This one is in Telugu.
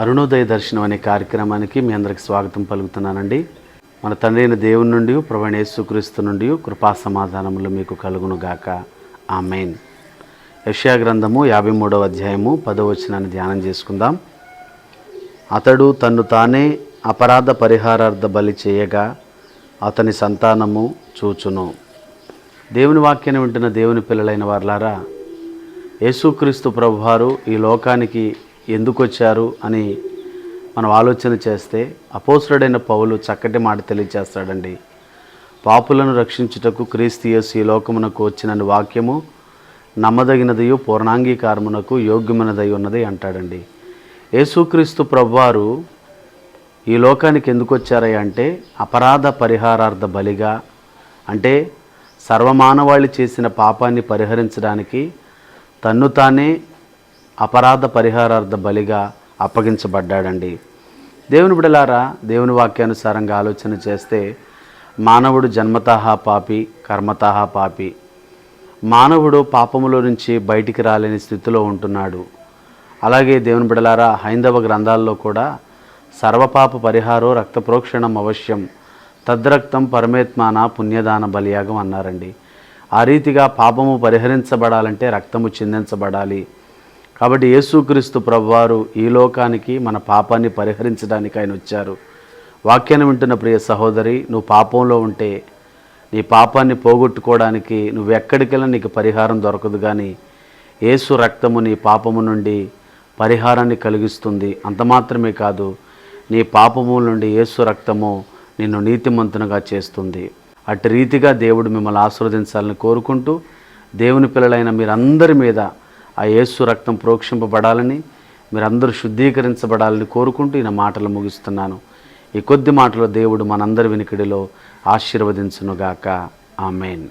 అరుణోదయ దర్శనం అనే కార్యక్రమానికి మీ అందరికి స్వాగతం పలుకుతున్నానండి. మన తండ్రి అయిన దేవుని నుండి, ప్రభువైన యేసుక్రీస్తు నుండి కృపా సమాధానములు మీకు కలుగును గాక. ఆమేన్. యెషయా గ్రంథము 53వ అధ్యాయము 10వ వచనాన్ని ధ్యానం చేసుకుందాం. అతడు తన్ను తానే అపరాధ పరిహారార్థ బలి చేయగా అతని సంతానము చూచును. దేవుని వాక్యాన్ని వింటున్న దేవుని పిల్లలైన వారలారా, యేసుక్రీస్తు ప్రభువారు ఈ లోకానికి ఎందుకు వచ్చారు అని మనం ఆలోచన చేస్తే అపోస్తలుడైన పౌలు చక్కటి మాట తెలియజేస్తాడండి. పాపులను రక్షించుటకు క్రీస్తు యేసు ఈ లోకమునకు వచ్చినని వాక్యము నమ్మదగినదియు పూర్ణాంగీకారమునకు యోగ్యమైనదై ఉన్నది అంటాడండి. యేసుక్రీస్తు ప్రభువారు ఈ లోకానికి ఎందుకు వచ్చారయ్య అంటే అపరాధ పరిహారార్థ బలిగా, అంటే సర్వమానవాళి చేసిన పాపాన్ని పరిహరించడానికి తన్ను తానే అపరాధ పరిహారార్థ బలిగా అప్పగించబడ్డాడండి. దేవుని బిడ్డలారా, దేవుని వాక్యానుసారంగా ఆలోచన చేస్తే మానవుడు జన్మతః పాపి, కర్మతః పాపి. మానవుడు పాపములో నుంచి బయటికి రాలేని స్థితిలో ఉంటున్నాడు. అలాగే దేవుని బిడ్డలారా, హైందవ గ్రంథాల్లో కూడా సర్వపాప పరిహారో రక్త ప్రోక్షణం అవశ్యం, తద్రక్తం పరమేత్మాన పుణ్యదాన బలియాగం అన్నారండి. ఆ రీతిగా పాపము పరిహరించబడాలంటే రక్తము చిందించబడాలి. కాబట్టి యేసుక్రీస్తు ప్రభువారు ఈ లోకానికి మన పాపాన్ని పరిహరించడానికి ఆయన వచ్చారు. వాక్యాన్ని వింటున్న ప్రియ సహోదరి, నువ్వు పాపంలో ఉంటే నీ పాపాన్ని పోగొట్టుకోవడానికి నువ్వెక్కడికెళ్ళినా నీకు పరిహారం దొరకదు, కానీ యేసు రక్తము నీ పాపము నుండి పరిహారాన్ని కలిగిస్తుంది. అంత మాత్రమే కాదు, నీ పాపము నుండి యేసు రక్తము నిన్ను నీతిమంతునిగా చేస్తుంది. అట్టి రీతిగా దేవుడు మిమ్మల్ని ఆశీర్వదించాలని కోరుకుంటూ, దేవుని పిల్లలైన మీరందరి మీద ఆ యేసు రక్తం ప్రోక్షింపబడాలని, మీరందరూ శుద్ధీకరించబడాలని కోరుకుంటూ ఈయన మాటలు ముగిస్తున్నాను. ఈ కొద్ది మాటలో దేవుడు మనందరి వినికిడిలో ఆశీర్వదించునుగాక. ఆమేన్.